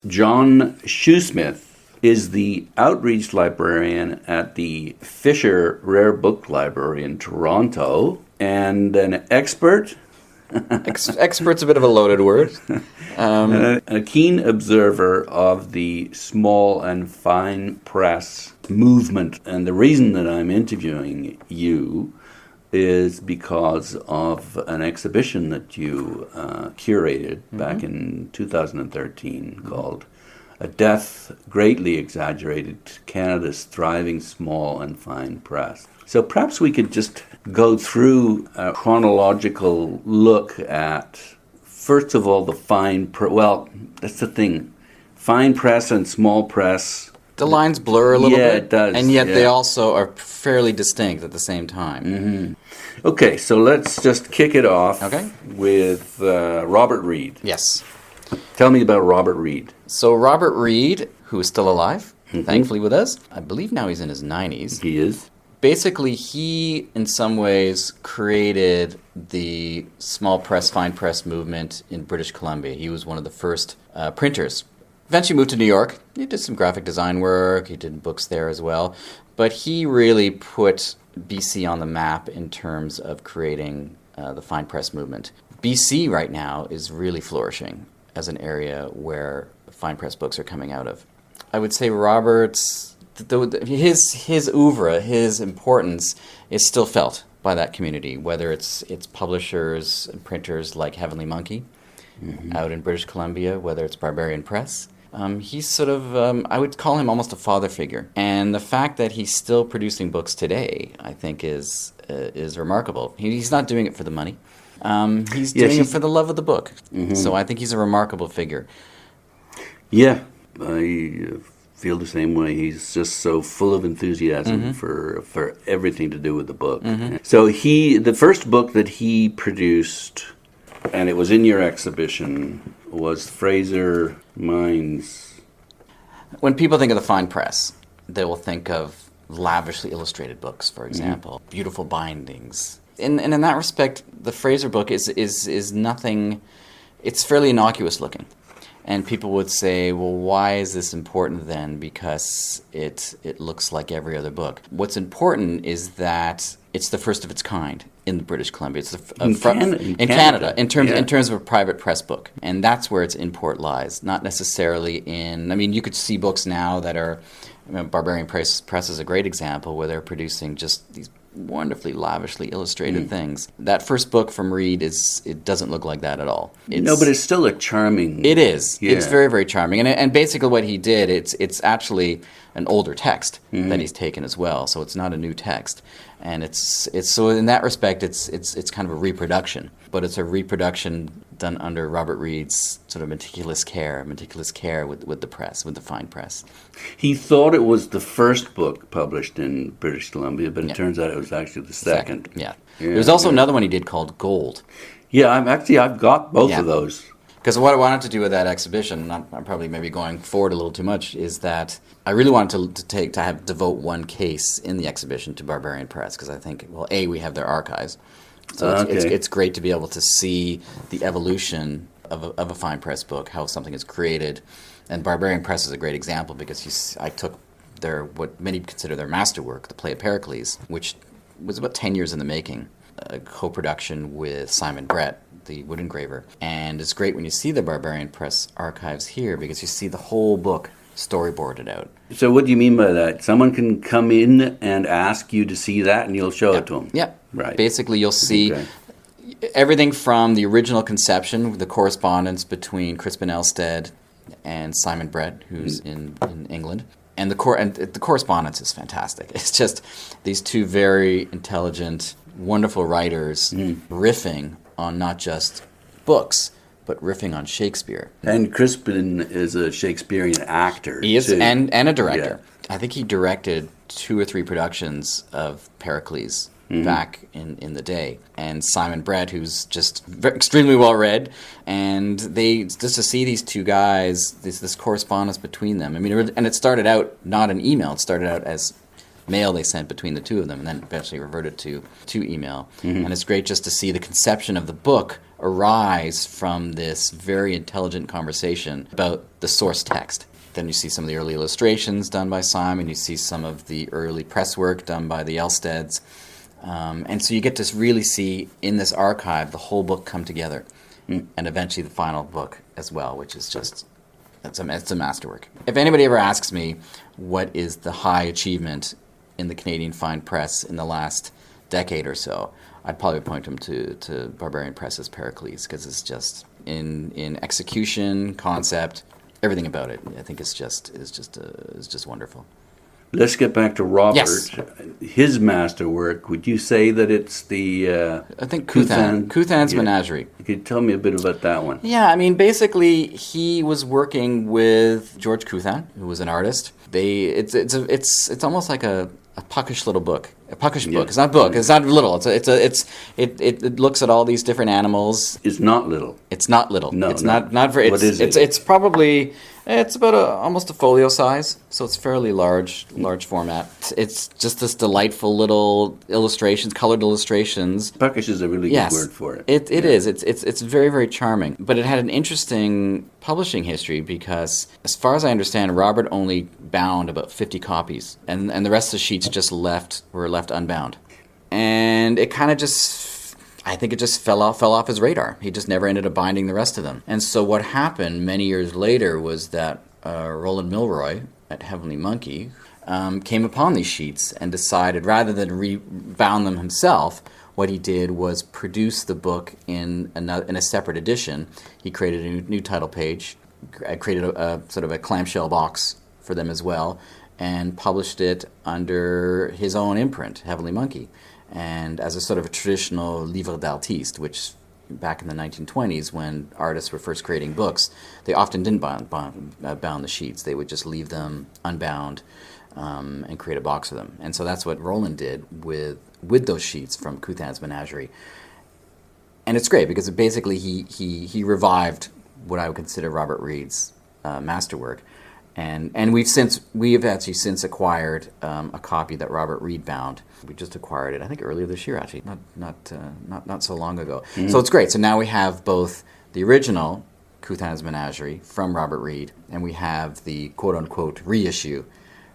John Shoesmith is the Outreach Librarian at the Fisher Rare Book Library in Toronto, and an expert. Expert's a bit of a loaded word. A keen observer of the small and fine press movement. And the reason that I'm interviewing you is because of an exhibition that you curated back in 2013 called Death Greatly Exaggerated, Canada's Thriving Small and Fine Press. So perhaps we could just go through a chronological look at, first of all, the fine press. Well, that's the thing. Fine press and small press. The lines blur a little bit. Yeah, it does. And yet they also are fairly distinct at the same time. Mm-hmm. Okay, so let's just kick it off with Robert Reid. Yes. Tell me about Robert Reid. So Robert Reid, who is still alive, thankfully with us. I believe now he's in his 90s. He is. Basically, he, in some ways, created the small press, fine press movement in British Columbia. He was one of the first printers. Eventually moved to New York. He did some graphic design work. He did books there as well. But he really put BC on the map in terms of creating the fine press movement. BC right now is really flourishing as an area where fine press books are coming out of. I would say Robert's, his oeuvre, his importance is still felt by that community, whether it's publishers and printers like Heavenly Monkey out in British Columbia, whether it's Barbarian Press. He's sort of, I would call him almost a father figure. And the fact that he's still producing books today, I think, is remarkable. He's not doing it for the money. He's doing it for the love of the book. So I think he's a remarkable figure. Yeah. I feel the same way. He's just so full of enthusiasm for everything to do with the book. So the first book that he produced, and it was in your exhibition, was Fraser Mines. When people think of the fine press, they will think of lavishly illustrated books, for example, beautiful bindings. And in that respect, the Fraser book is nothing. It's fairly innocuous looking. And people would say, well, why is this important then? Because it looks like every other book. What's important is that it's the first of its kind in British Columbia. It's in Canada, in terms of a private press book. And that's where its import lies, not necessarily in... I mean, you could see books now that are... Barbarian Press is a great example where they're producing just these wonderfully lavishly illustrated things. That first book from Reid it doesn't look like that at all. No, but it's still a charming... It is. Yeah. It's very, very charming. And basically what he did, it's actually an older text that he's taken as well. So it's not a new text. And it's so in that respect it's kind of a reproduction. But it's a reproduction done under Robert Reid's sort of meticulous care with the press, with the fine press. He thought it was the first book published in British Columbia, but it turns out it was actually the second. Yeah. There's also another one he did called Gold. Yeah, I've got both of those. Because what I wanted to do with that exhibition, and I'm probably maybe going forward a little too much, is that I really wanted to devote one case in the exhibition to Barbarian Press, because I think, well, A, we have their archives. So it's great to be able to see the evolution of a fine press book, how something is created. And Barbarian Press is a great example because I took what many consider their masterwork, the play of Pericles, which was about 10 years in the making, a co-production with Simon Brett, the wood engraver. And it's great when you see the Barbarian Press archives here because you see the whole book storyboarded out. So what do you mean by that? Someone can come in and ask you to see that and you'll show it to them? Yeah. Right. Basically, you'll see everything from the original conception, the correspondence between Crispin Elsted and Simon Brett, who's in England. And the correspondence is fantastic. It's just these two very intelligent, wonderful writers riffing on not just books, but riffing on Shakespeare. And Crispin is a Shakespearean actor. He is, and a director. Yeah. I think he directed 2 or 3 productions of Pericles back in the day. And Simon Brett, who's just extremely well read, and just to see these two guys, this correspondence between them. I mean, and it started out not an email. It started out as mail they sent between the two of them, and then eventually reverted to email. And it's great just to see the conception of the book arise from this very intelligent conversation about the source text. Then you see some of the early illustrations done by Simon, you see some of the early press work done by the Elsteds, and so you get to really see in this archive the whole book come together, and eventually the final book as well, which is just, it's a masterwork. If anybody ever asks me what is the high achievement in the Canadian fine press in the last decade or so, I'd probably point them to Barbarian Press's Pericles, because it's just in execution, concept, everything about it. I think is just wonderful. Let's get back to Robert. Yes. His masterwork. Would you say that it's the I think Cuthan's Menagerie. Could you tell me a bit about that one? Yeah, I mean, basically, he was working with George Cuthan, who was an artist. It's almost like a puckish little book. A puckish book. It's not a book. It's not little. It looks at all these different animals. It's not little. It's not little. No, it's not very. What is it? It's probably. It's about almost a folio size, so it's fairly large format. It's just this delightful little illustrations, colored illustrations. Puckish is a really good word for it. It is. It's very, very charming. But it had an interesting publishing history because, as far as I understand, Robert only bound about 50 copies, and the rest of the sheets were left unbound. And it kind of I think it just fell off his radar. He just never ended up binding the rest of them. And so what happened many years later was that Roland Milroy at Heavenly Monkey came upon these sheets and decided, rather than rebound them himself, what he did was produce the book in a separate edition. He created a new title page, created a sort of a clamshell box for them as well, and published it under his own imprint, Heavenly Monkey, and as a sort of a traditional livre d'artiste, which back in the 1920s, when artists were first creating books, they often didn't bound the sheets. They would just leave them unbound and create a box of them. And so that's what Roland did with those sheets from Cuthan's Menagerie. And it's great because basically he revived what I would consider Robert Reid's masterwork. And we've actually since acquired a copy that Robert Reid bound. We just acquired it, I think, earlier this year, actually, not so long ago. Mm-hmm. So it's great. So now we have both the original Cuthan's Menagerie from Robert Reid, and we have the quote-unquote reissue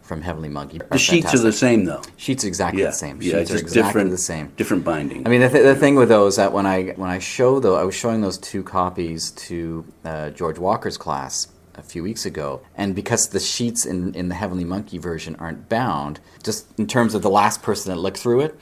from Heavenly Monkey. The sheets are the same, though. Sheets are exactly the same. Sheets are exactly the same. Different binding. I mean, the thing with those that when I was showing those two copies to George Walker's class a few weeks ago, and because the sheets in the Heavenly Monkey version aren't bound, just in terms of the last person that looked through it,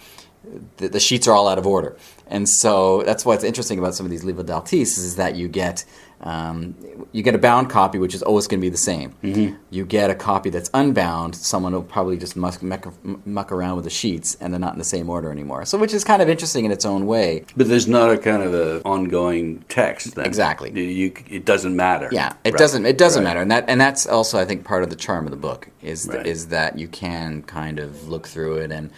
the sheets are all out of order. And so that's what's interesting about some of these livre d'artistes is that you get a bound copy, which is always going to be the same. Mm-hmm. You get a copy that's unbound, someone will probably just muck around with the sheets, and they're not in the same order anymore. So, which is kind of interesting in its own way. But there's not a kind of a ongoing text then. Exactly. It doesn't matter. Yeah, it doesn't matter, and that's also, I think, part of the charm of the book is that you can kind of look through it, and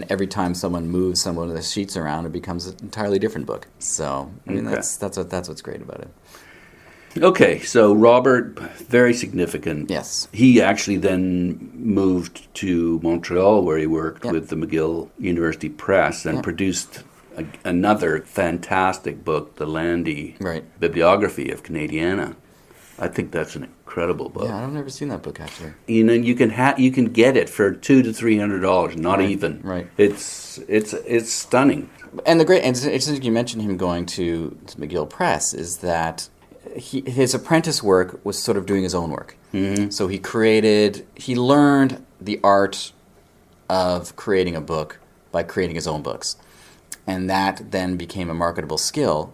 every time someone moves some of the sheets around, it becomes an entirely different book. So, I mean, that's what's great about it. Okay, so Robert, very significant. Yes. He actually then moved to Montreal, where he worked with the McGill University Press and produced another fantastic book, the Lande Bibliography of Canadiana. I think that's an incredible book. Yeah, I've never seen that book actually. You know, you can get it for $200 to $300, not even. Right. It's stunning. And it's interesting you mentioned him going to McGill Press is that his apprentice work was sort of doing his own work. Mm-hmm. So he learned the art of creating a book by creating his own books. And that then became a marketable skill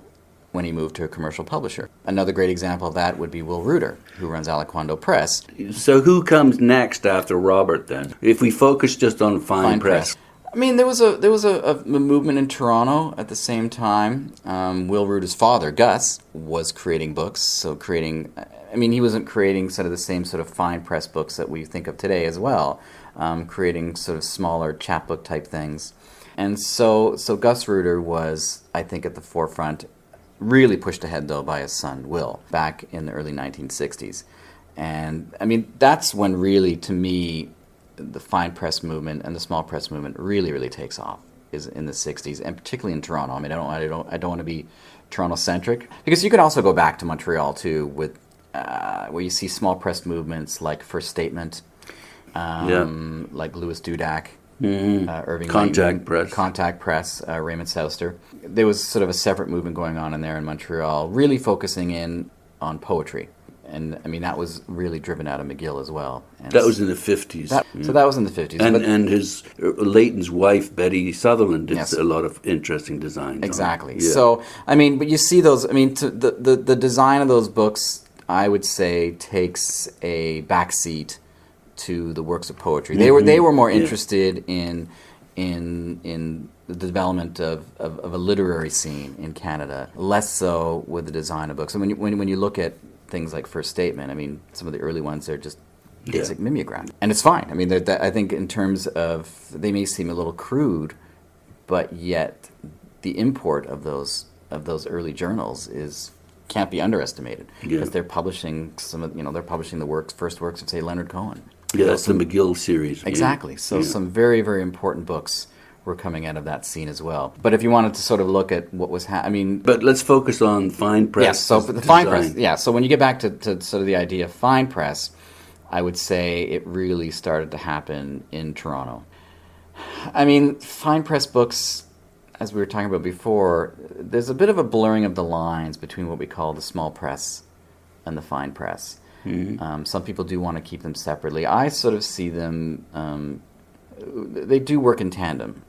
when he moved to a commercial publisher. Another great example of that would be Will Rueter, who runs Aliquando Press. So who comes next after Robert then? If we focus just on fine press. I mean, there was a movement in Toronto at the same time. Will Rueter's father, Gus, was creating books. He wasn't creating sort of the same sort of fine press books that we think of today as well, creating sort of smaller chapbook type things. And so Gus Rueter was, I think, at the forefront, really pushed ahead, though, by his son, Will, back in the early 1960s. And, I mean, that's when really, to me, the fine press movement and the small press movement really, really takes off is in the 60s, and particularly in Toronto. I mean, I don't want to be Toronto-centric, because you could also go back to Montreal, too, with where you see small press movements like First Statement, like Louis Dudac, Irving Contact Press, Raymond Souster. There was sort of a separate movement going on in there in Montreal, really focusing in on poetry. And, I mean, that was really driven out of McGill as well. And that was in the 50s. So that was in the 50s. And his Leighton's wife, Betty Sutherland, did a lot of interesting designs. Exactly. So, I mean, but you see those, I mean, the design of those books, I would say, takes a backseat to the works of poetry. They were more interested in the development of a literary scene in Canada, less so with the design of books. And when you look at things like First Statement, I mean, some of the early ones are just basic mimeograph, and it's fine. I mean, I think in terms of, they may seem a little crude, but yet the import of those early journals can't be underestimated, because they're publishing they're publishing the first works of, say, Leonard Cohen. Yeah, that's the McGill series. Exactly. So some very, very important books were coming out of that scene as well. But if you wanted to sort of look at what was But let's focus on fine press. Yes, so the fine press. So when you get back to sort of the idea of fine press, I would say it really started to happen in Toronto. I mean, fine press books, as we were talking about before, there's a bit of a blurring of the lines between what we call the small press and the fine press. Mm-hmm. Some people do want to keep them separately. I sort of see them, they do work in tandem.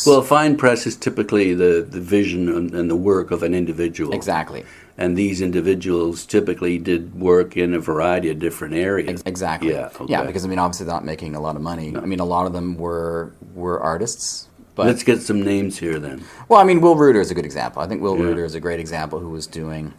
Well, fine press is typically the vision and the work of an individual. Exactly. And these individuals typically did work in a variety of different areas. Exactly. Yeah, okay. Yeah, because, I mean, obviously they're not making a lot of money. No. I mean, a lot of them were artists. But let's get some names here then. Well, I mean, Will Rueter is a good example. I think Will Rueter is a great example, who was doing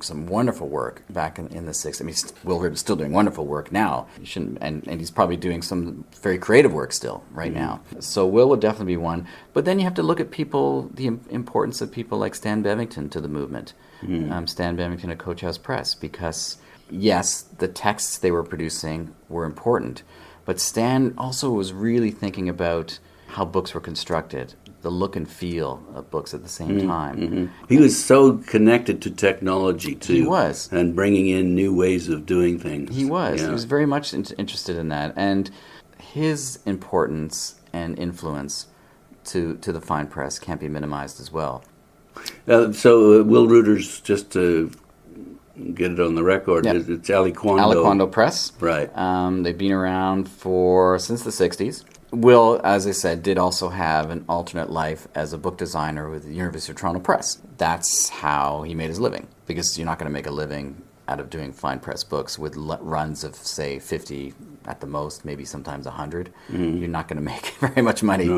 some wonderful work back in the 60s. I mean, Will Rueter's still doing wonderful work now. And he's probably doing some very creative work still right now. So Will would definitely be one. But then you have to look at the importance of people like Stan Bevington to the movement. Stan Bevington at Coach House Press, because, yes, the texts they were producing were important, but Stan also was really thinking about how books were constructed, the look and feel of books at the same time. Mm-hmm. He was so connected to technology, too. He was. And bringing in new ways of doing things. He was. Yeah. He was very much interested in that. And his importance and influence to the fine press can't be minimized as well. So Will Rueter's, just to get it on the record, it's Aliquando. Aliquando Press. Right. They've been around since the 60s. Will, as I said, did also have an alternate life as a book designer with the University of Toronto Press. That's how he made his living, because you're not going to make a living out of doing fine press books with runs of, say, 50 at the most, maybe sometimes 100. You're not going to make very much money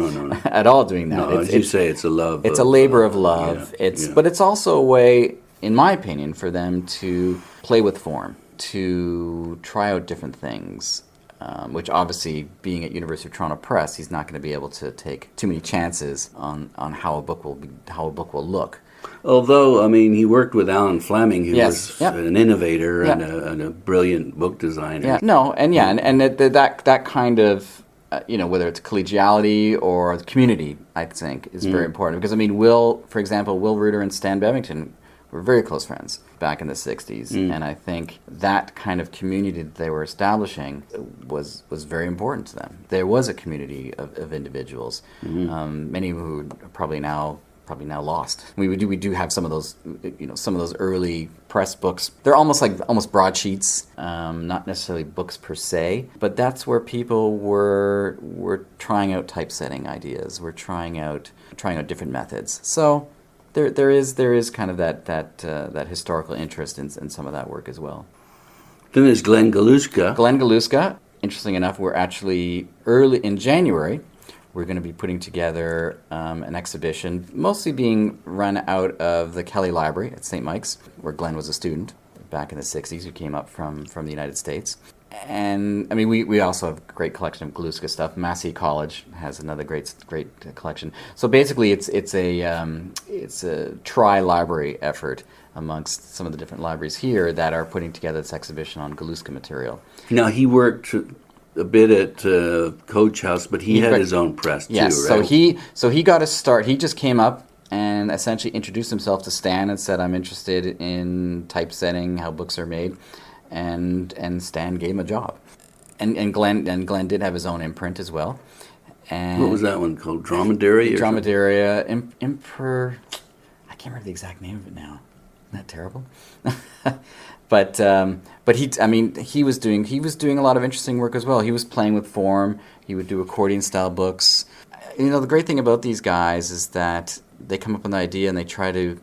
at all doing that. No, as you say, it's a love. It's a labor of love. But it's also a way, in my opinion, for them to play with form, to try out different things. Which obviously, being at University of Toronto Press, he's not going to be able to take too many chances on how a book will look. Although, I mean, he worked with Alan Fleming, who was an innovator and a brilliant book designer. Yeah. No, and that kind of whether it's collegiality or community, I think, is very important. Because, I mean, for example, Will Rueter and Stan Bevington were very close friends back in the 60s, and I think that kind of community that they were establishing was very important to them. There was a community of individuals, many who are probably now lost. We do have some of those early press books. They're almost broadsheets, not necessarily books per se, but that's where people were trying out typesetting ideas. We're trying out different methods. So There is kind of that historical interest in some of that work as well. Then there's Glenn Galuska. Glenn Galuska, interesting enough, we're actually early in January. We're going to be putting together an exhibition, mostly being run out of the Kelly Library at St. Mike's, where Glenn was a student back in the 60s, who came up from the United States. And, I mean, we also have a great collection of Goluska stuff. Massey College has another great collection. So basically, it's a tri-library effort amongst some of the different libraries here that are putting together this exhibition on Goluska material. Now, he worked a bit at Coach House, but he had his own press too, yes, right? So he got a start. He just came up and essentially introduced himself to Stan and said, "I'm interested in typesetting, how books are made," and Stan gave him a job. And Glenn did have his own imprint as well. And what was that one called? Dromedary? Dromedary, Emperor. I can't remember the exact name of it now. Isn't that terrible? But he was doing a lot of interesting work as well. He was playing with form. He would do accordion style books. The great thing about these guys is that they come up with an idea and they try to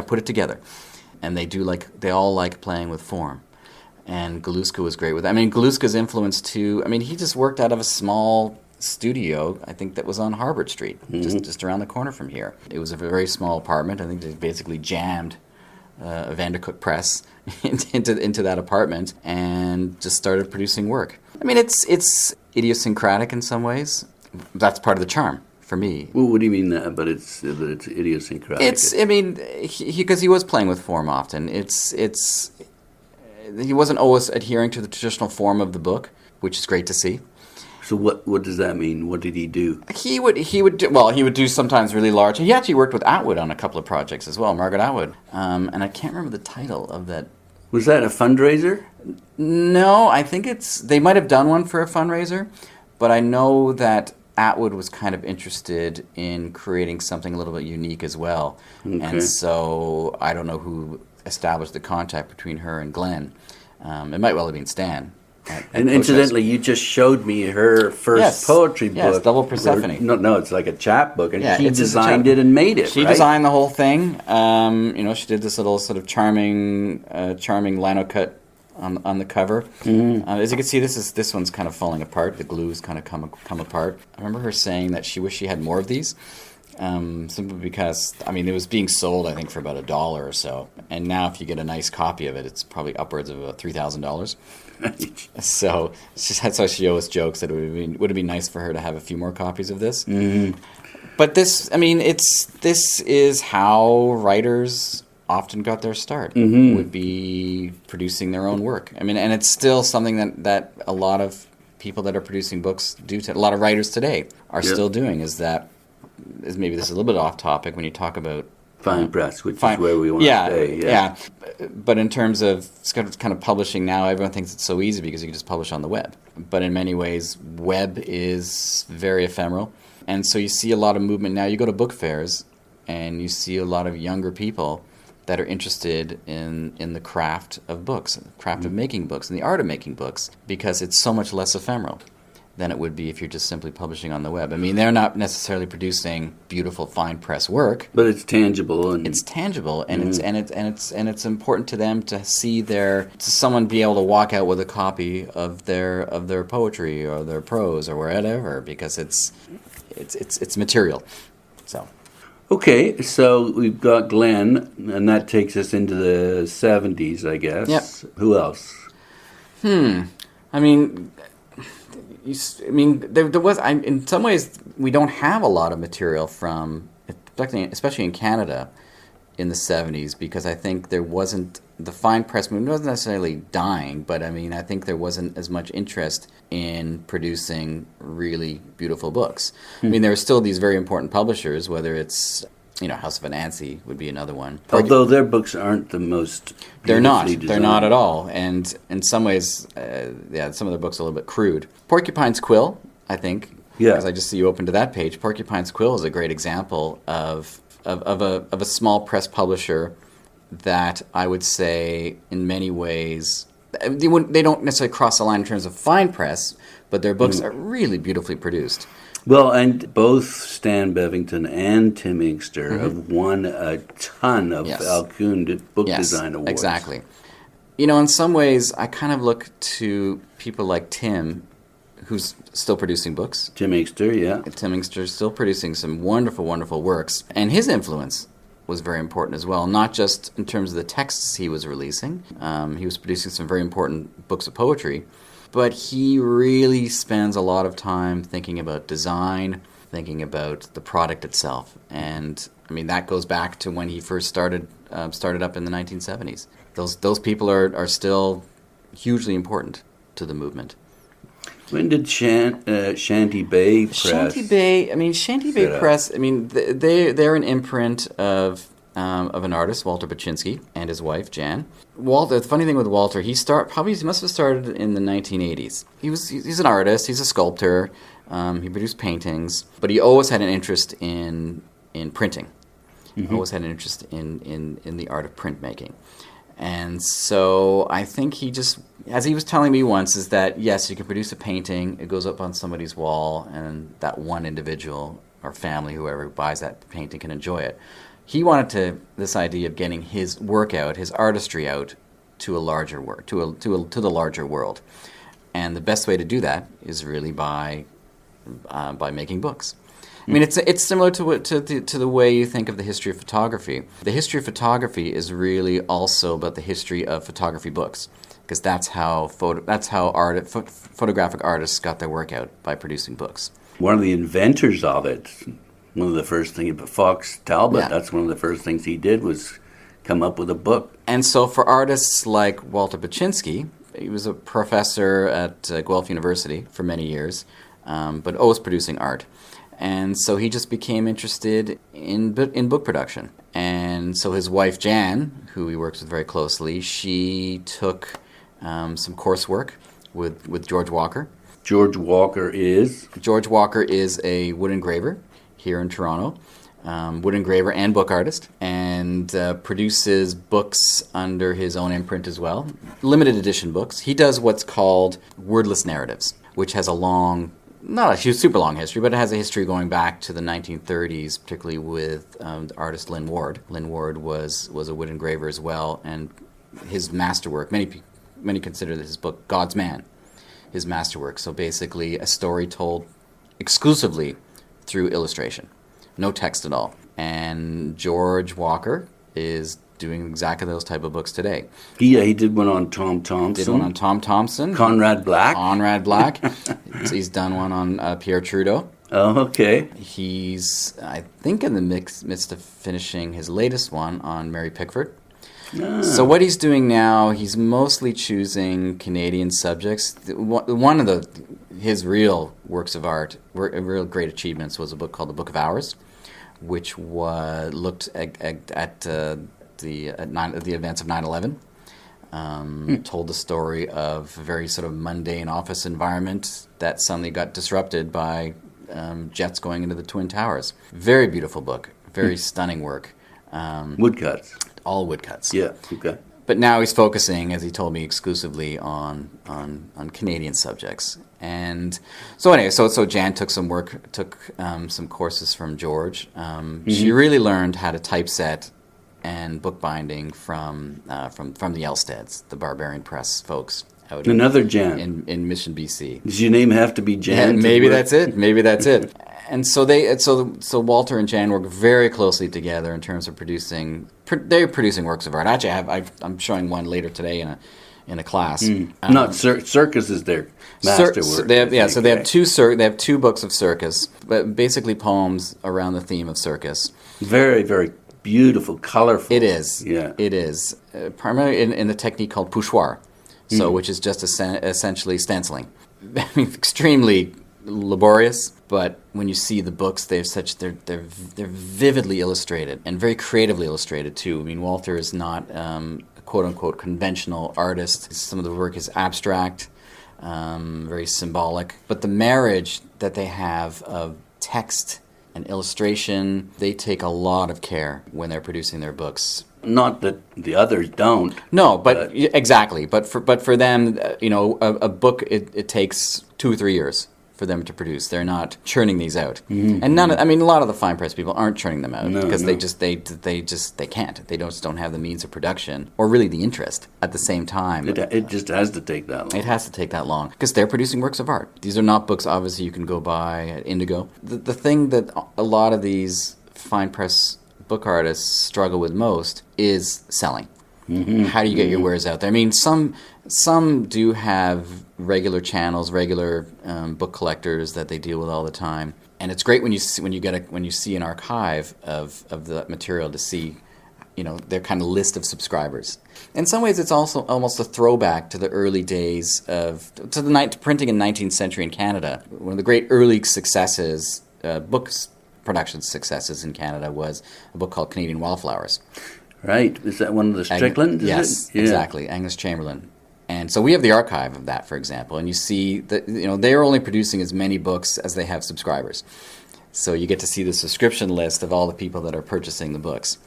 put it together, and they all like playing with form. And Goluska was great with that. Goluska's influence too. He just worked out of a small studio, I think, that was on Harvard Street, just around the corner from here. It was a very small apartment. I think they basically jammed a Vandercook press into that apartment and just started producing work. It's idiosyncratic in some ways. That's part of the charm for me. Well, what do you mean that? But it's idiosyncratic. Because he was playing with form often. He wasn't always adhering to the traditional form of the book, which is great to see. So what does that mean? What did he do? He would do sometimes really large. He actually worked with Atwood on a couple of projects as well, Margaret Atwood. And I can't remember the title of that. Was that a fundraiser? No, I think they might have done one for a fundraiser, but I know that Atwood was kind of interested in creating something a little bit unique as well. Okay. And so I don't know who established the contact between her and Glenn. It might well have been Stan. And incidentally, you just showed me her first poetry book. Yes, Double Persephone. No, it's like a chapbook, and she designed it and made it. She designed the whole thing. She did this little sort of charming lino cut on the cover. Mm-hmm. As you can see, this one's kind of falling apart. The glue's kind of come apart. I remember her saying that she wished she had more of these. Simply because, it was being sold, I think, for about $1 or so. And now if you get a nice copy of it, it's probably upwards of $3,000. So that's why she always jokes that it would have been nice for her to have a few more copies of this. Mm-hmm. But this is how writers often got their start, would be producing their own work. And it's still something that a lot of people that are producing books a lot of writers today are still doing, maybe this is a little bit off topic when you talk about fine press, which is where we want to stay. Yeah. But in terms of kind of publishing now, everyone thinks it's so easy because you can just publish on the web. But in many ways, web is very ephemeral. And so you see a lot of movement now. You go to book fairs and you see a lot of younger people that are interested in the craft of books, the craft of making books, and the art of making books, because it's so much less ephemeral than it would be if you're just simply publishing on the web. They're not necessarily producing beautiful fine press work, but it's tangible and it's important to them to see someone be able to walk out with a copy of their poetry or their prose or whatever, because it's material. So. Okay, so we've got Glenn, and that takes us into the 70s, I guess. Yep. Who else? There was. In some ways, we don't have a lot of material from, especially in Canada, in the 70s, because I think there wasn't the fine press movement wasn't necessarily dying, but I think there wasn't as much interest in producing really beautiful books. There are still these very important publishers, whether it's House of Anansi would be another one. Although their books aren't the most They're not. designed. They're not at all. And in some ways, some of their books are a little bit crude. Porcupines Quill, I think, because I just see you open to that page. Porcupines Quill is a great example of a small press publisher that I would say, in many ways, they don't necessarily cross the line in terms of fine press, but their books are really beautifully produced. Well, and both Stan Bevington and Tim Inkster have won a ton of Alcune book design awards. Exactly. In some ways, I kind of look to people like Tim, who's still producing books. Tim Inkster, yeah. Tim Inkster is still producing some wonderful, wonderful works. And his influence was very important as well, not just in terms of the texts he was releasing. He was producing some very important books of poetry. But he really spends a lot of time thinking about design, thinking about the product itself. And, that goes back to when he first started up in the 1970s. Those people are still hugely important to the movement. When did Shanty Bay Press? Shanty Bay Press. They're an imprint of an artist, Walter Bachinski, and his wife Jan. Walter. The funny thing with Walter, he must have started in the 1980s. He's an artist. He's a sculptor. He produced paintings, but he always had an interest in printing. Mm-hmm. Always had an interest in the art of printmaking. And so I think he just, as he was telling me once, is that, yes, you can produce a painting, it goes up on somebody's wall, and that one individual or family, whoever buys that painting, can enjoy it. He wanted this idea of getting his work out, his artistry out, to a larger work, to the larger world. And the best way to do that is really by making books. I mean, it's similar to the way you think of the history of photography. The history of photography is really also about the history of photography books, because that's how photographic artists got their work out, by producing books. One of the inventors of it, one of the first things, Fox Talbot, that's one of the first things he did was come up with a book. And so for artists like Walter Bachinski, he was a professor at Guelph University for many years, but always producing art. And so he just became interested in book production. And so his wife, Jan, who he works with very closely, she took some coursework with George Walker. George Walker is a wood engraver here in Toronto, wood engraver and book artist, and produces books under his own imprint as well, limited edition books. He does what's called wordless narratives, which has not a super long history, but it has a history going back to the 1930s, particularly with the artist Lynn Ward. Lynn Ward was a wood engraver as well, and his masterwork, many consider his book God's Man his masterwork. So basically a story told exclusively through illustration, no text at all. And George Walker is doing exactly those type of books today. He did one on Tom Thompson. Conrad Black. He's done one on Pierre Trudeau. Oh, okay. He's, I think, in the midst of finishing his latest one on Mary Pickford. Ah. So what he's doing now, he's mostly choosing Canadian subjects. One of his real works of art, real great achievements, was a book called The Book of Hours, which looked at the events of 9/11, told the story of a very sort of mundane office environment that suddenly got disrupted by jets going into the Twin Towers. Very beautiful book, very stunning work. Woodcuts. All woodcuts. Yeah, okay. But now he's focusing, as he told me, exclusively on Canadian subjects. And so anyway, so Jan took some courses from George. She really learned how to typeset and bookbinding from the Elsteds, the Barbarian Press folks. Another Jan in Mission, BC. Does your name have to be Jan? Yeah, maybe that's it. And so Walter and Jan work very closely together in terms of producing. They're producing works of art. Actually, I'm showing one later today in a class. Circus is their masterwork. They have two books of Circus, but basically poems around the theme of circus. Very, very beautiful, colorful. It is. Yeah. It is. Primarily in the technique called pochoir, which is just essentially stenciling. I mean, extremely laborious, but when you see the books, they're vividly illustrated and very creatively illustrated too. I mean, Walter is not a quote-unquote conventional artist. Some of the work is abstract, very symbolic, but the marriage that they have of text and illustration, they take a lot of care when they're producing their books. Not that the others don't. No, but exactly. But for them, a book it takes 2 or 3 years for them to produce. They're not churning these out, and a lot of the fine press people aren't churning them out because they can't. They don't have the means of production or really the interest at the same time. It just has to take that long. It has to take that long because they're producing works of art. These are not books, obviously, you can go buy at Indigo. The thing that a lot of these fine press book artists struggle with most is selling. How do you get your wares out there? I mean, some do have regular channels, regular book collectors that they deal with all the time, and it's great when you see an archive of the material to see their kind of list of subscribers. In some ways, it's also almost a throwback to the early days to printing in 19th century in Canada. One of the great early successes, books production successes in Canada, was a book called Canadian Wildflowers. Right. Is that one of the Strickland? Yes, exactly. Angus Chamberlain. And so we have the archive of that, for example, and you see that they're only producing as many books as they have subscribers. So you get to see the subscription list of all the people that are purchasing the books.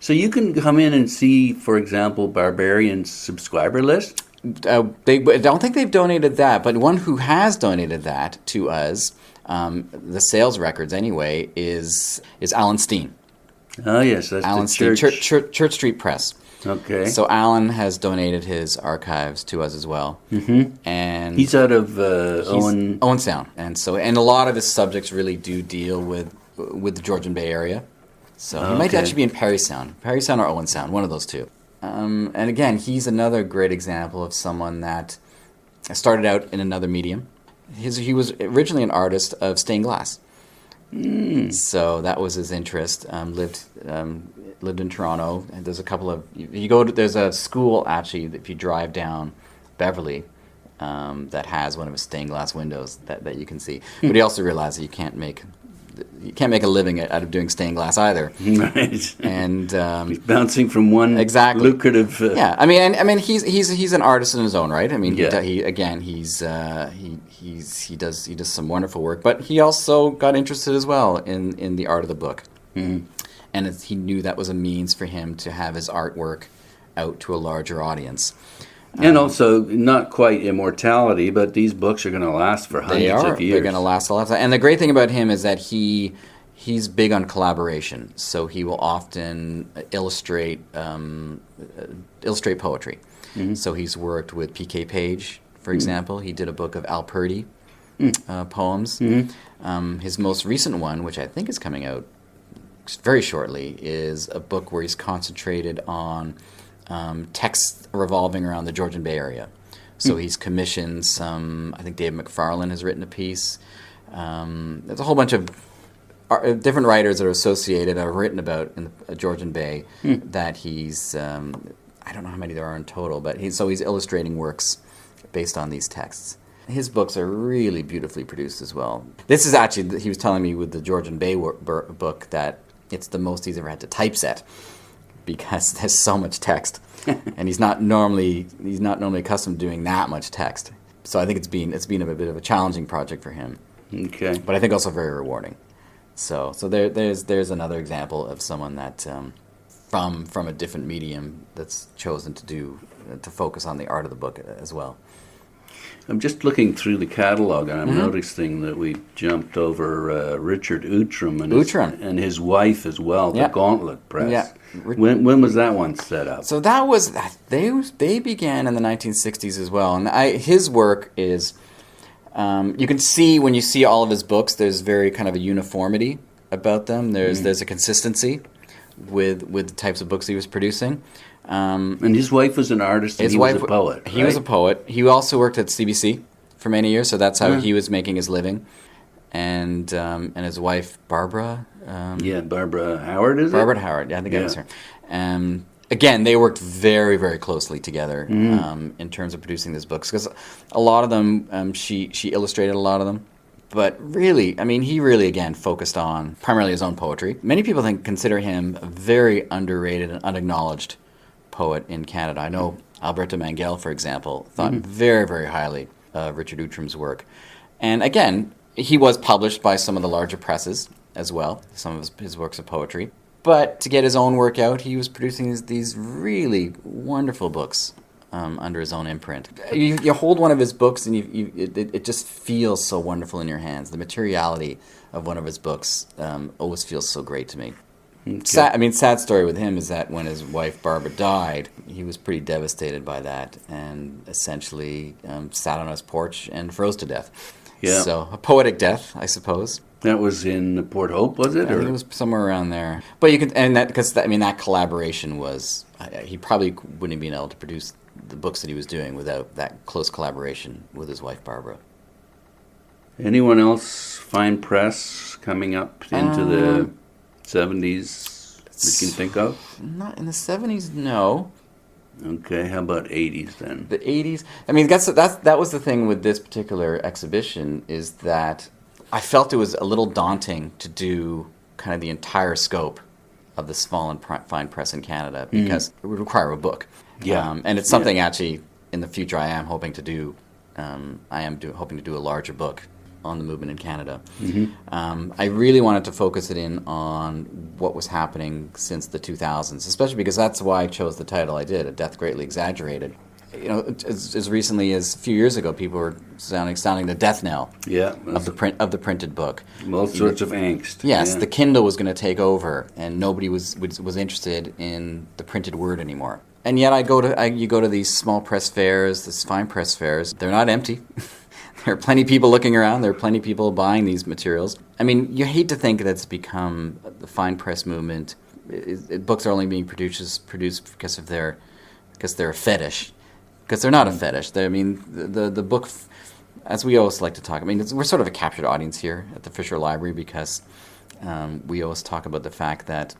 So you can come in and see, for example, Barbarian's subscriber list? I don't think they've donated that, but one who has donated that to us, the sales records anyway, is Alan Steen. Oh, yes, that's Alan the Steen, church. Church Street Press. Okay. So Alan has donated his archives to us as well. Mm-hmm. And he's out of Owensound. And a lot of his subjects really do deal with the Georgian Bay area. So he might actually be in Parry Sound or Owensound, one of those two. And again, he's another great example of someone that started out in another medium. He was originally an artist of stained glass. So that was his interest. Lived in Toronto, and there's a couple of there's a school actually if you drive down Beverly that has one of his stained glass windows that you can see. But he also realized that you can't make a living out of doing stained glass either. Right. And he's bouncing from one lucrative. Yeah, I mean he's an artist in his own right. I mean he does some wonderful work, but he also got interested as well in the art of the book. Mm-hmm. And he knew that was a means for him to have his artwork out to a larger audience. And also, not quite immortality, but these books are going to last for hundreds of years. They're going to last a lot. And the great thing about him is that he's big on collaboration. So he will often illustrate poetry. Mm-hmm. So he's worked with P.K. Page, for example. He did a book of Al Purdy poems. Mm-hmm. His most recent one, which I think is coming out very shortly, is a book where he's concentrated on texts revolving around the Georgian Bay area. So he's commissioned some, I think Dave McFarlane has written a piece. There's a whole bunch of different writers that are associated or written about in the Georgian Bay that he's, I don't know how many there are in total, but he's illustrating works based on these texts. His books are really beautifully produced as well. This is actually, he was telling me with the Georgian Bay book that it's the most he's ever had to typeset because there's so much text, and he's not normally accustomed to doing that much text. So I think it's been a bit of a challenging project for him. Okay, but I think also very rewarding. So there's another example of someone that from a different medium that's chosen to focus on the art of the book as well. I'm just looking through the catalog, and I'm noticing that we jumped over Richard Outram and his wife as well, the Gauntlet Press. Yeah. When was that one set up? So that was they began in the 1960s as well, and his work is you can see when you see all of his books. There's very kind of a uniformity about them. There's a consistency with the types of books he was producing. And his wife was an artist, and he was a poet. He was a poet. He also worked at CBC for many years, so that's how he was making his living. And his wife, Barbara. Barbara Howard, is it? Barbara Howard, I think that was her. Again, they worked very, very closely together in terms of producing these books, because a lot of them, she illustrated a lot of them. But really, I mean, he really, again, focused on primarily his own poetry. Many people consider him a very underrated and unacknowledged poet in Canada. I know Alberto Manguel, for example, thought very, very highly of Richard Outram's work. And again, he was published by some of the larger presses as well, some of his works of poetry. But to get his own work out, he was producing these really wonderful books under his own imprint. You hold one of his books and it just feels so wonderful in your hands. The materiality of one of his books always feels so great to me. Okay. Sad story with him is that when his wife Barbara died, he was pretty devastated by that and essentially sat on his porch and froze to death. Yeah. So a poetic death, I suppose. That was in Port Hope, was it? I think it was somewhere around there. But you can, and that because that collaboration was, he probably wouldn't have been able to produce the books that he was doing without that close collaboration with his wife Barbara. Anyone else fine press coming up into the 70s? that you can think of? Not in the 70s, no. Okay, how about 80s then? The 80s. I mean, that was the thing with this particular exhibition, is that I felt it was a little daunting to do kind of the entire scope of the small and fine press in Canada, because it would require a book. Yeah. And it's something actually in the future I am hoping to do. Hoping to do a larger book on the movement in Canada. I really wanted to focus it in on what was happening since the 2000s, especially because that's why I chose the title I did, A Death Greatly Exaggerated. You know, as recently as a few years ago, people were sounding the death knell of the printed book. All sorts of angst. Yes, the Kindle was going to take over, and nobody was interested in the printed word anymore. And yet, you go to these small press fairs, these fine press fairs. They're not empty. There are plenty of people looking around. There are plenty of people buying these materials. I mean, you hate to think that it's become the fine press movement. Books are only being produced because they're a fetish. Because they're not a fetish. The book, as we always like to talk, we're sort of a captured audience here at the Fisher Library, because we always talk about the fact that,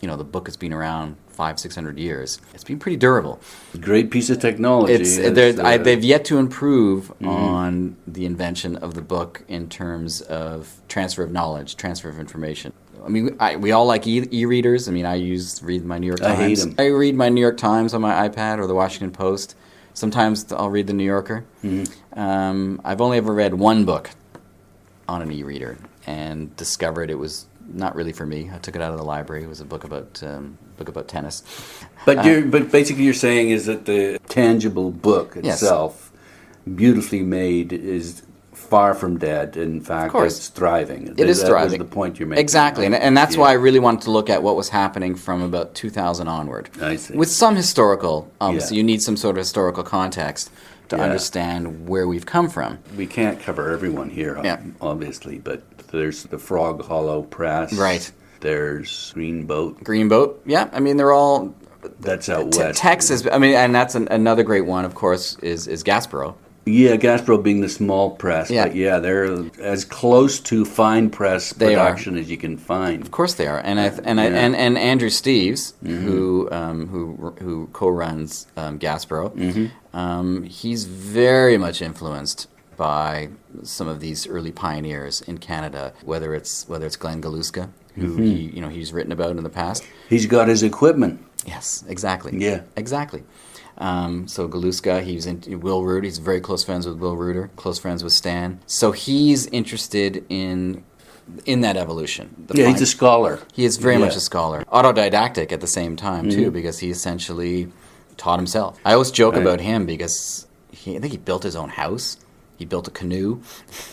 you know, the book has been around 500-600 years. It's been pretty durable. Great piece of technology. They've yet to improve on the invention of the book in terms of transfer of knowledge, transfer of information. I mean, we all like e-readers. I mean, I read my New York Times. I hate them. I read my New York Times on my iPad or the Washington Post. Sometimes I'll read the New Yorker. I've only ever read one book on an e-reader and discovered it was not really for me. I took it out of the library. It was a book about tennis. But basically you're saying is that the tangible book itself, beautifully made, is far from dead. In fact, it's thriving. It is thriving. That was the point you're making. Exactly, and that's why I really wanted to look at what was happening from about 2000 onward. I see. With some historical, obviously, you need some sort of historical context to understand where we've come from. We can't cover everyone here, obviously, but there's the Frog Hollow Press. Right. There's Green Boat. Yeah. I mean, they're all... That's out west. Texas, and that's another great one, of course, is Gapereau. Yeah, Gapereau being the small press. Yeah. But they're as close to fine press production as you can find. Of course they are. And Andrew Steeves, who co-runs Gapereau, he's very much influenced by some of these early pioneers in Canada, whether it's Glenn Galuska, who he's written about in the past. He's got his equipment. Yes, exactly. Yeah. Exactly. So Goluska, he's in Will Rueter. He's very close friends with Will Rueter, close friends with Stan. So he's interested in that evolution. He's a scholar. He is very much a scholar. Autodidactic at the same time, too, because he essentially taught himself. I always joke about him because I think he built his own house. He built a canoe.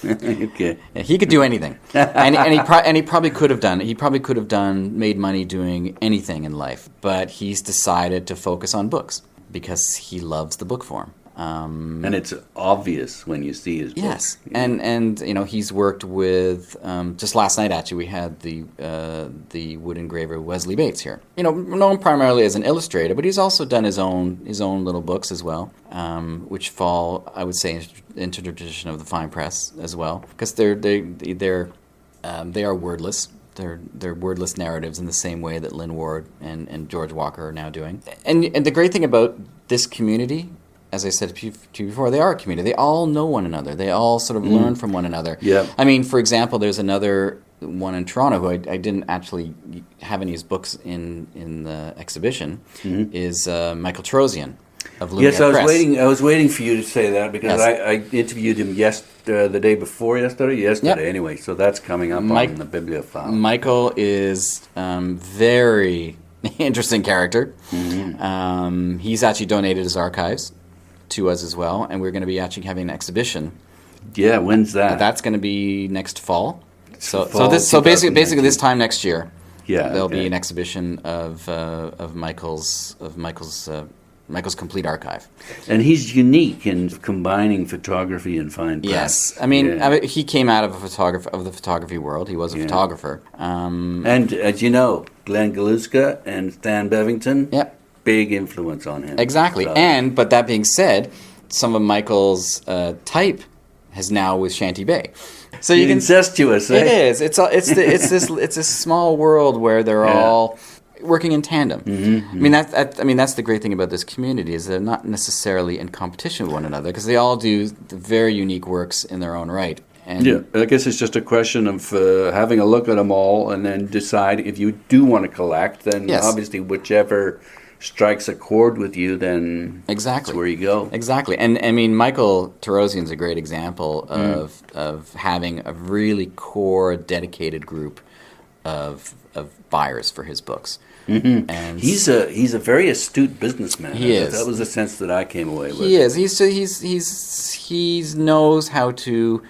Okay. He could do anything, and he probably could have done. He probably could have made money doing anything in life, but he's decided to focus on books because he loves the book form. And it's obvious when you see his book. Yes, and he's worked with. Just last night, actually, we had the wood engraver Wesley Bates here. Known primarily as an illustrator, but he's also done his own little books as well, which fall, I would say, into the tradition of the fine press as well, because they are wordless. They're wordless narratives in the same way that Lynn Ward and George Walker are now doing. And the great thing about this community, as I said to you before, they are a community. They all know one another. They all sort of learn from one another. Yeah. I mean, for example, there's another one in Toronto who I didn't actually have any of his books in the exhibition, is Michael Torosian of Lumiere Yes, I was Press. waiting for you to say that because I interviewed him the day before yesterday anyway, so that's coming up on the Bibliography. Michael is very interesting character. He's actually donated his archives to us as well, and we're going to be actually having an exhibition. Yeah, when's that? That's going to be next fall. So basically this time next year. Yeah, there'll be an exhibition of Michael's complete archive. And he's unique in combining photography and fine press. Yes, I mean he came out of the photography world. He was a photographer. And as you know, Glenn Galuska and Stan Bevington. Yep. Big influence on him. Exactly. So. But that being said, some of Michael's type has now with Shanty Bay. So you can incestuous. It is. It's this small world where they're all working in tandem. I mean, that's the great thing about this community is they're not necessarily in competition with one another because they all do very unique works in their own right. And yeah, I guess it's just a question of having a look at them all and then decide if you do want to collect, then obviously whichever strikes a chord with you, then that's where you go. Exactly. And I mean, Michael Torosian's a great example of having a really core, dedicated group of buyers for his books. Mm-hmm. And he's a very astute businessman. He is. That was the sense that I came away with. He is. He knows how to.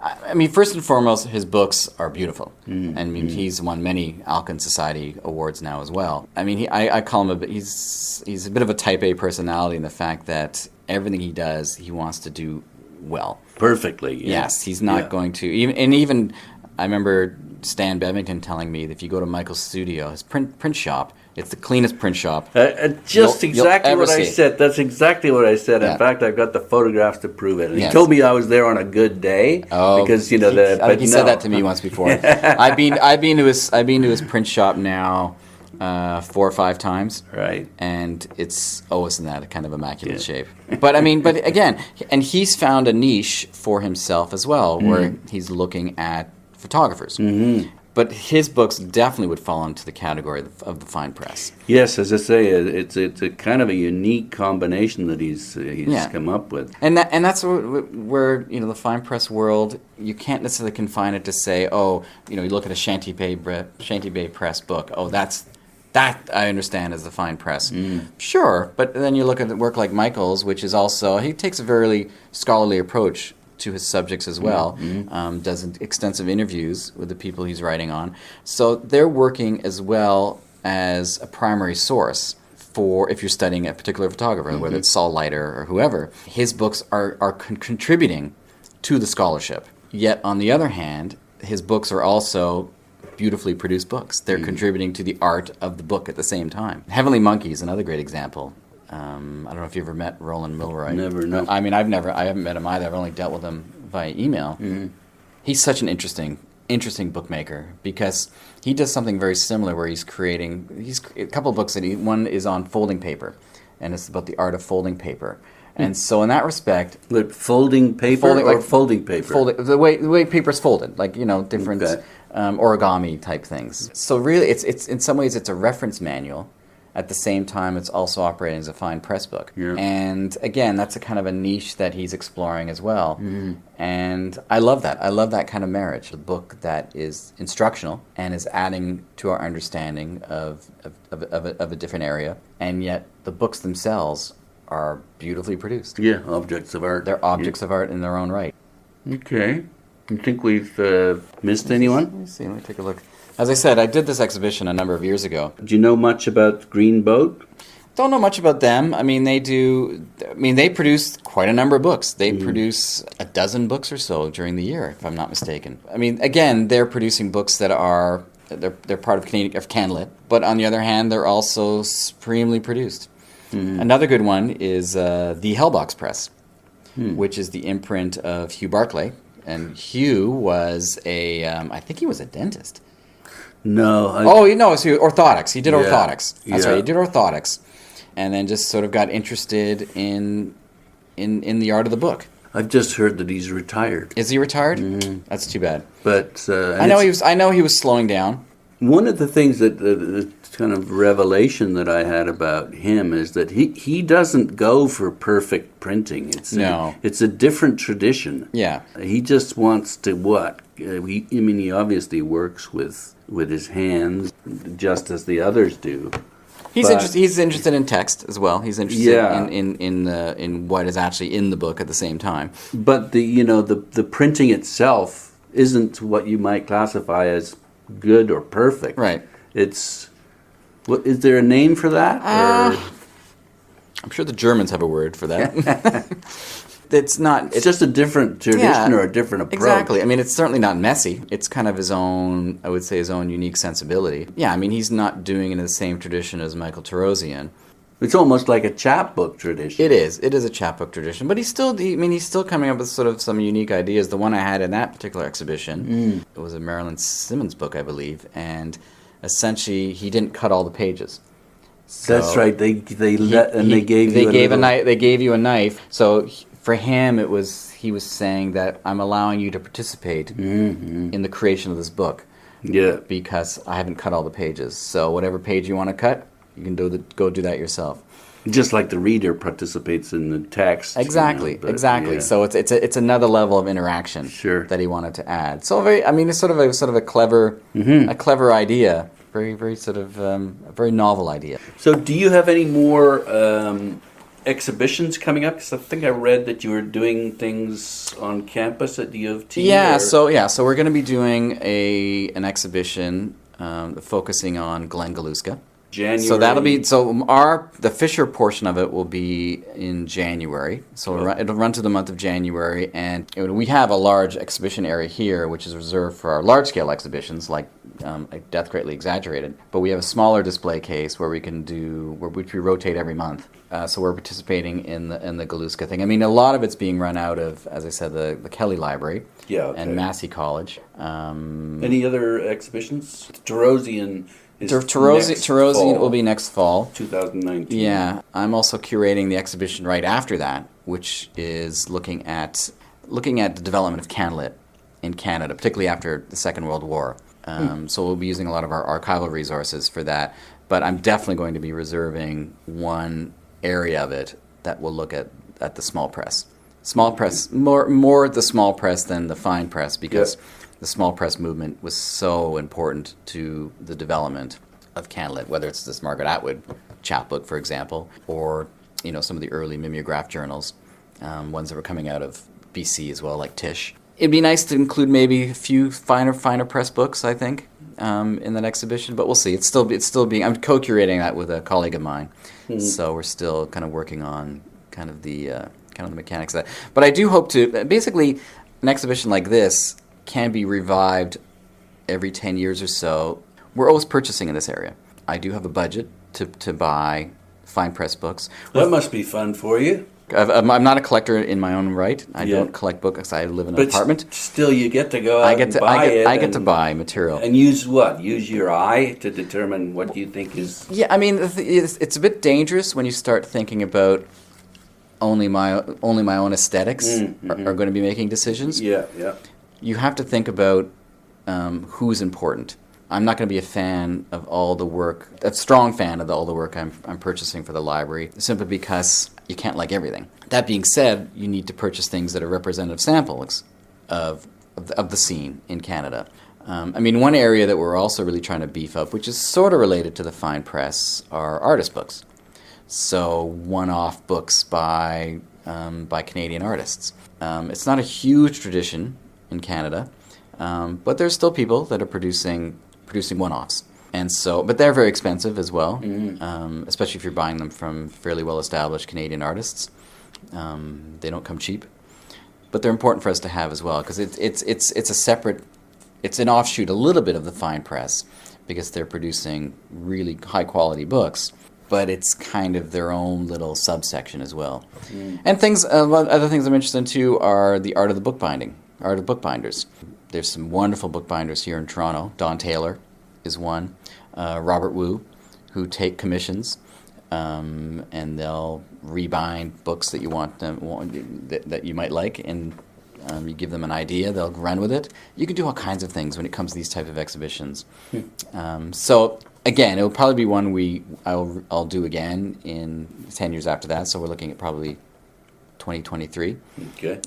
I mean, first and foremost, his books are beautiful. Mm-hmm. I mean, he's won many Alkin Society awards now as well. I mean, I call him he's a bit of a type A personality in the fact that everything he does, he wants to do well. Perfectly. Yeah. Yes, he's not going to even. I remember Stan Bevington telling me that if you go to Michael's studio, his print shop, it's the cleanest print shop. Exactly what I said. That's exactly what I said. In fact, I've got the photographs to prove it. And he told me I was there on a good day because he said that to me once before. I've been to his print shop now 4 or 5 times. Right. And it's always in that kind of immaculate shape. But I mean, but again, and he's found a niche for himself as well, where he's looking at photographers. Mm-hmm. But his books definitely would fall into the category of the fine press. Yes, as I say, it's a kind of a unique combination that he's come up with. And that's where the fine press world, you can't necessarily confine it to say, you look at a Shanty Bay Press book. That I understand as the fine press. Mm. Sure, but then you look at the work like Michael's, which is also, he takes a very scholarly approach to his subjects as well, does extensive interviews with the people he's writing on. So they're working as well as a primary source for if you're studying a particular photographer, whether it's Saul Leiter or whoever. His books are contributing to the scholarship. Yet, on the other hand, his books are also beautifully produced books. They're contributing to the art of the book at the same time. Heavenly Monkey is another great example. I don't know if you've ever met Roland Milroy. Never, no. I mean, I haven't met him either. I've only dealt with him via email. Mm-hmm. He's such an interesting bookmaker because he does something very similar where he's a couple of books one is on folding paper, and it's about the art of folding paper. And so in that respect... Folding paper folding paper? The way paper's folded, like, different origami type things. So really, it's in some ways, it's a reference manual. At the same time, it's also operating as a fine press book. Yeah. And again, that's a kind of a niche that he's exploring as well. Mm-hmm. And I love that. I love that kind of marriage. A book that is instructional and is adding to our understanding of a different area. And yet the books themselves are beautifully produced. Yeah, objects of art. They're objects of art in their own right. Okay. You think we've missed anyone? Let me see. Let me take a look. As I said, I did this exhibition a number of years ago. Do you know much about Green Boat? Don't know much about them. I mean, they produce quite a number of books. They produce a dozen books or so during the year, if I'm not mistaken. I mean, again, they're producing books that are they're part of CanLit, but on the other hand, they're also supremely produced. Mm-hmm. Another good one is the Hellbox Press, which is the imprint of Hugh Barclay, and Hugh was I think he was a dentist. No. It's orthotics. He did orthotics. That's right. He did orthotics, and then just sort of got interested in the art of the book. I've just heard that he's retired. Is he retired? Mm-hmm. That's too bad. But I know he was slowing down. One of the things that the kind of revelation that I had about him is that he doesn't go for perfect printing. It's a different tradition. Yeah. He just wants to what? He obviously works with his hands just as the others do. He's interested in text as well. He's interested in what is actually in the book at the same time. But the printing itself isn't what you might classify as good or perfect. Right. Is there a name for that? I'm sure the Germans have a word for that. It's just a different tradition or a different approach. Exactly. I mean, it's certainly not messy. It's kind of his own unique sensibility. Yeah, I mean, he's not doing it in the same tradition as Michael Torosian. It's almost like a chapbook tradition. It is. It is a chapbook tradition. But he's still coming up with sort of some unique ideas. The one I had in that particular exhibition, it was a Marilyn Simmons book, I believe, and essentially he didn't cut all the pages. So That's right. They gave you a knife. So for him, he was saying that I'm allowing you to participate in the creation of this book. Yeah. Because I haven't cut all the pages. So whatever page you want to cut, you can go do that yourself. Just like the reader participates in the text. Exactly, exactly. Yeah. So it's another level of interaction that he wanted to add. So it's sort of a clever idea. Very sort of a very novel idea. So do you have any more exhibitions coming up? Because I think I read that you were doing things on campus at the U of T. So we're going to be doing an exhibition focusing on Glenn Galuska. January. So the Fisher portion of it will be in January. So it'll run to the month of January, and we have a large exhibition area here, which is reserved for our large scale exhibitions like Death Greatly Exaggerated. But we have a smaller display case which we rotate every month. So we're participating in the Goluska thing. I mean, a lot of it's being run out of, as I said, the Kelly Library and Massey College. Any other exhibitions? Torosian. Torosian will be next fall. 2019. Yeah. I'm also curating the exhibition right after that, which is looking at the development of candlelit in Canada, particularly after the Second World War. So we'll be using a lot of our archival resources for that. But I'm definitely going to be reserving one area of it that will look at the small press. Small press, more the small press than the fine press, because the small press movement was so important to the development of candlelit, whether it's this Margaret Atwood chapbook, for example, or some of the early mimeograph journals, ones that were coming out of BC as well, like Tish. It'd be nice to include maybe a few finer press books, I think, in that exhibition, but we'll see. It's still being. I'm co-curating that with a colleague of mine, so we're still kind of working on kind of the mechanics of that. But I do hope to basically an exhibition like this can be revived every 10 years or so. We're always purchasing in this area. I do have a budget to buy fine press books. That must be fun for you. I'm not a collector in my own right. I don't collect books. I live in an apartment. Still, you get to go out and buy it. I get to buy material. And use what? Use your eye to determine what you think is... Yeah, I mean, it's a bit dangerous when you start thinking about only my own aesthetics are going to be making decisions. Yeah. You have to think about who's important. I'm not going to be a fan of all the work, a strong fan of all the work I'm purchasing for the library, simply because you can't like everything. That being said, you need to purchase things that are representative samples of the scene in Canada. One area that we're also really trying to beef up, which is sort of related to the fine press, are artist books. So one-off books by Canadian artists. It's not a huge tradition in Canada, but there's still people that are producing one-offs. And so, but they're very expensive as well, especially if you're buying them from fairly well-established Canadian artists. They don't come cheap, but they're important for us to have as well, because it's an offshoot a little bit of the fine press, because they're producing really high-quality books, but it's kind of their own little subsection as well. And other things I'm interested in too are the art of the bookbinding, art of bookbinders. There's some wonderful bookbinders here in Toronto. Don Taylor is one. Robert Wu, who take commissions, and they'll rebind books that you that you might like, and you give them an idea, they'll run with it. You can do all kinds of things when it comes to these type of exhibitions. So again, it will probably be one I'll do again in 10 years after that. So we're looking at probably 2023. Okay.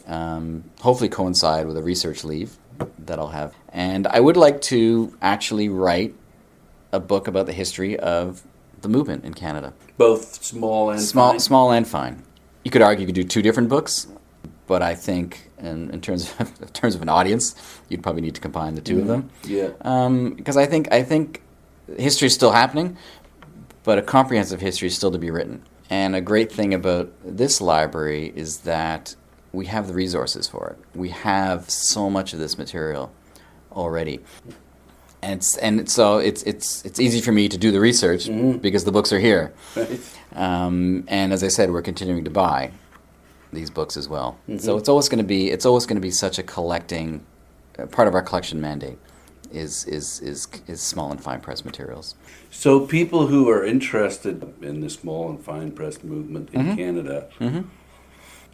Hopefully coincide with a research leave that I'll have. And I would like to actually write a book about the history of the movement in Canada. Both small and fine? Small and fine. You could argue you could do two different books, but I think in terms of an audience, you'd probably need to combine the two of them. Yeah. Because I think history is still happening, but a comprehensive history is still to be written. And a great thing about this library is that we have the resources for it. We have so much of this material already, and so it's easy for me to do the research because the books are here. Right. And as I said, we're continuing to buy these books as well. So it's always going to be such a collecting part of our collection mandate is small and fine press materials. So people who are interested in the small and fine press movement in Canada,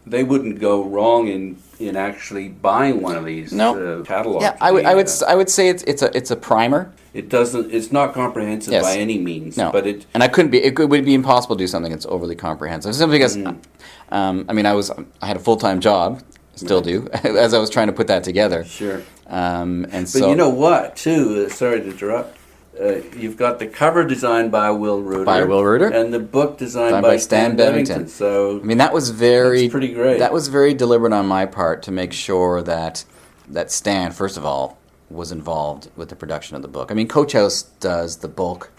they wouldn't go wrong in actually buying one of these catalogs. Yeah, I would say it's a primer. It's not comprehensive by any means. No, but it would be impossible to do something that's overly comprehensive. Simply because, I had a full-time job, still do, as I was trying to put that together. Sure. But you know what, too? Sorry to interrupt. You've got the cover designed by Will Rueter. And the book designed by Stan Bevington. So that was that's pretty great. That was very deliberate on my part to make sure that Stan, first of all, was involved with the production of the book. Coach House does the bulk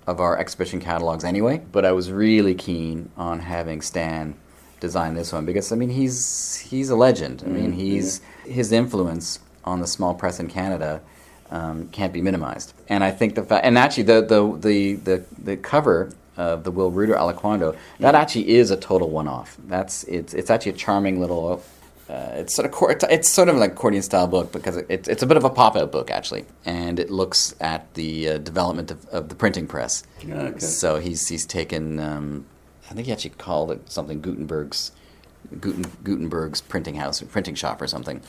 of our exhibition catalogs anyway, but I was really keen on having Stan design this one because he's a legend. His influence on the small press in Canada can't be minimized. And I think actually the cover of the Will Rueter Aliquando, that actually is a total one-off. It's actually a charming little. It's sort of like accordion style book because it's a bit of a pop-out book actually, and it looks at the development of the printing press. Okay. So he's taken. I think he actually called it something Gutenberg's printing house or printing shop or something.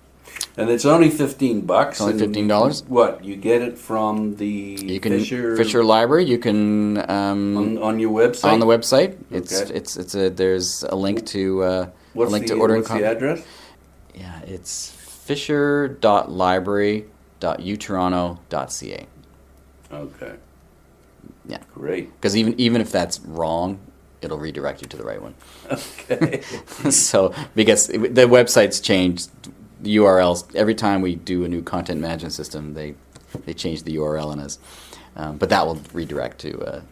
And it's only $15. It's only $15. What, you get it from the Fisher Library? You can on your website. On the website, Okay. there's a link to What's the address? Yeah, it's fisher.library.utoronto.ca. Okay. Yeah. Great. Because even if that's wrong, it'll redirect you to the right one. Okay. So because the website's changed. The URLs, every time we do a new content management system, they change the URL in us, but that will redirect to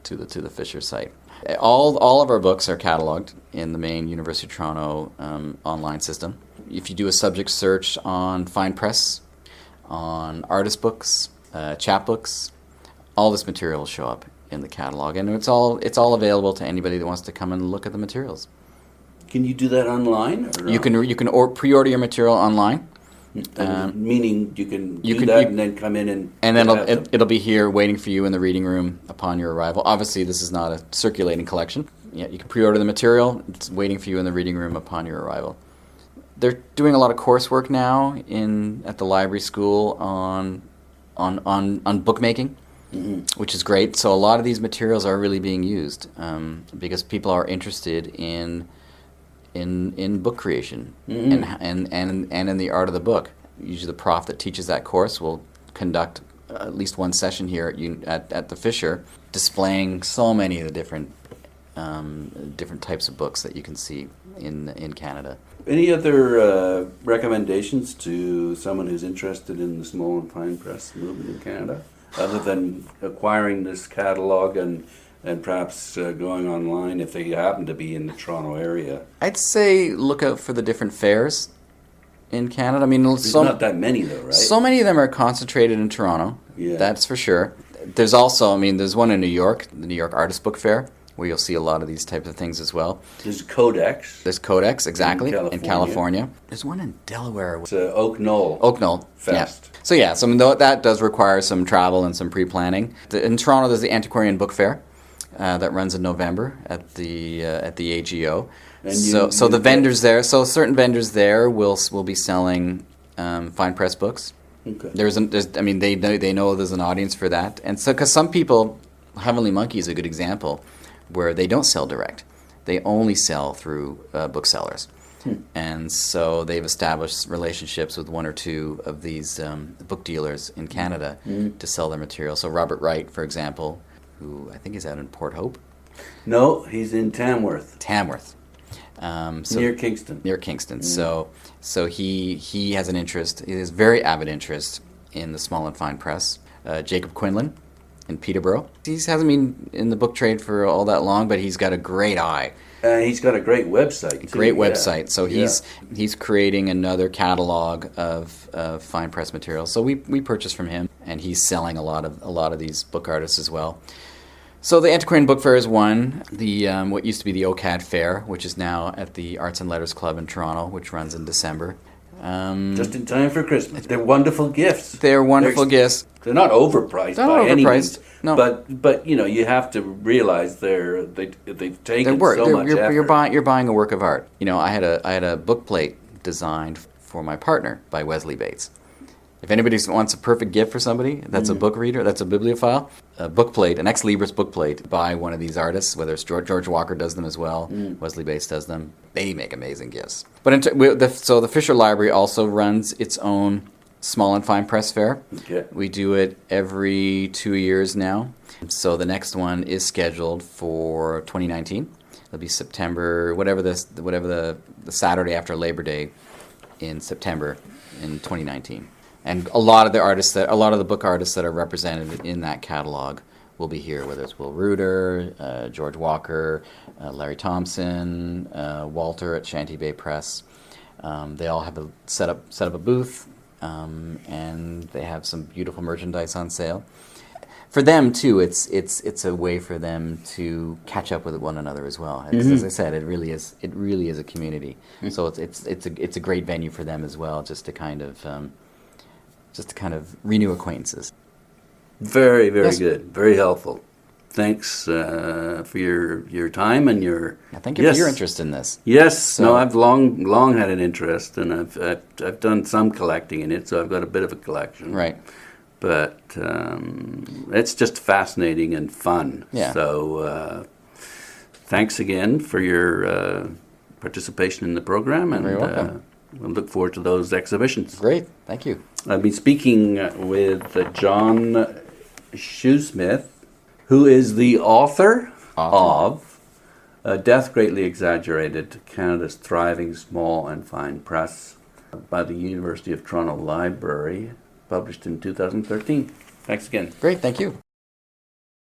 the Fisher site. All of our books are cataloged in the main University of Toronto online system. If you do a subject search on fine press, on artist books, chapbooks, all this material will show up in the catalog, and it's all available to anybody that wants to come and look at the materials. Can you do that online? Or you can pre-order your material online. Meaning you can do that and then come in and then it'll be here waiting for you in the reading room upon your arrival. Obviously, this is not a circulating collection. Yeah, you can pre-order the material. It's waiting for you in the reading room upon your arrival. They're doing a lot of coursework now at the library school on bookmaking, which is great. So a lot of these materials are really being used because people are interested in book creation and in the art of the book. Usually the prof that teaches that course will conduct at least one session here at the Fisher, displaying so many of the different types of books that you can see in Canada. Any other recommendations to someone who's interested in the small and fine press movement in Canada, other than acquiring this catalog and perhaps going online if they happen to be in the Toronto area? I'd say look out for the different fairs in Canada. There's not that many though, right? So many of them are concentrated in Toronto. Yeah. That's for sure. There's also, there's one in New York, the New York Artist Book Fair, where you'll see a lot of these types of things as well. There's Codex. There's Codex, exactly, in California. There's one in Delaware. It's Oak Knoll Fest. Yeah. So that does require some travel and some pre-planning. In Toronto, there's the Antiquarian Book Fair. That runs in November at the AGO. And the vendors there, certain vendors there will be selling fine press books. Okay. They know there's an audience for that, and so because some people, Heavenly Monkey is a good example, where they don't sell direct, they only sell through booksellers, and so they've established relationships with one or two of these book dealers in Canada to sell their material. So Robert Wright, for example, who I think is out in Port Hope. No, he's in Tamworth. Near Kingston. So he has an interest. He has very avid interest in the small and fine press. Jacob Quinlan in Peterborough. He hasn't been in the book trade for all that long, but he's got a great eye. He's got a great website, too. Website. So he's creating another catalog of fine press materials. So we purchased from him, and he's selling a lot of these book artists as well. So the Antiquarian Book Fair is one. The what used to be the OCAD Fair, which is now at the Arts and Letters Club in Toronto, which runs in December. Just in time for Christmas. They're wonderful gifts. They're wonderful gifts. They're not overpriced They're by not any overpriced, means. no. But you have to realize they've taken so much effort. You're buying a work of art. I had a book plate designed for my partner by Wesley Bates. If anybody wants a perfect gift for somebody that's a book reader, that's a bibliophile, a book plate, an ex libris book plate by one of these artists, whether it's George Walker does them as well, Wesley Bates does them. They make amazing gifts. But so the Fisher Library also runs its own small and fine press fair. Okay. We do it every 2 years now. So the next one is scheduled for 2019. It'll be September, whatever the Saturday after Labor Day in September in 2019. And a lot of the book artists that are represented in that catalog will be here, whether it's Will Rueter, George Walker, Larry Thompson, Walter at Shanty Bay Press. They all have set up a booth, and they have some beautiful merchandise on sale. For them too, it's a way for them to catch up with one another as well. As I said, it really is a community. So it's a great venue for them as well, just to kind of renew acquaintances. Very, very good. Very helpful. Thanks for your time and your... Thank you for your interest in this. Yes. No, I've long had an interest, and I've done some collecting in it, so I've got a bit of a collection. Right. But it's just fascinating and fun. Yeah. So thanks again for your participation in the program. And, you're welcome. We'll look forward to those exhibitions. Great. Thank you. I've been speaking with John Shoesmith, who is the author of Death Greatly Exaggerated, Canada's Thriving Small and Fine Press, by the University of Toronto Library, published in 2013. Thanks again. Great. Thank you.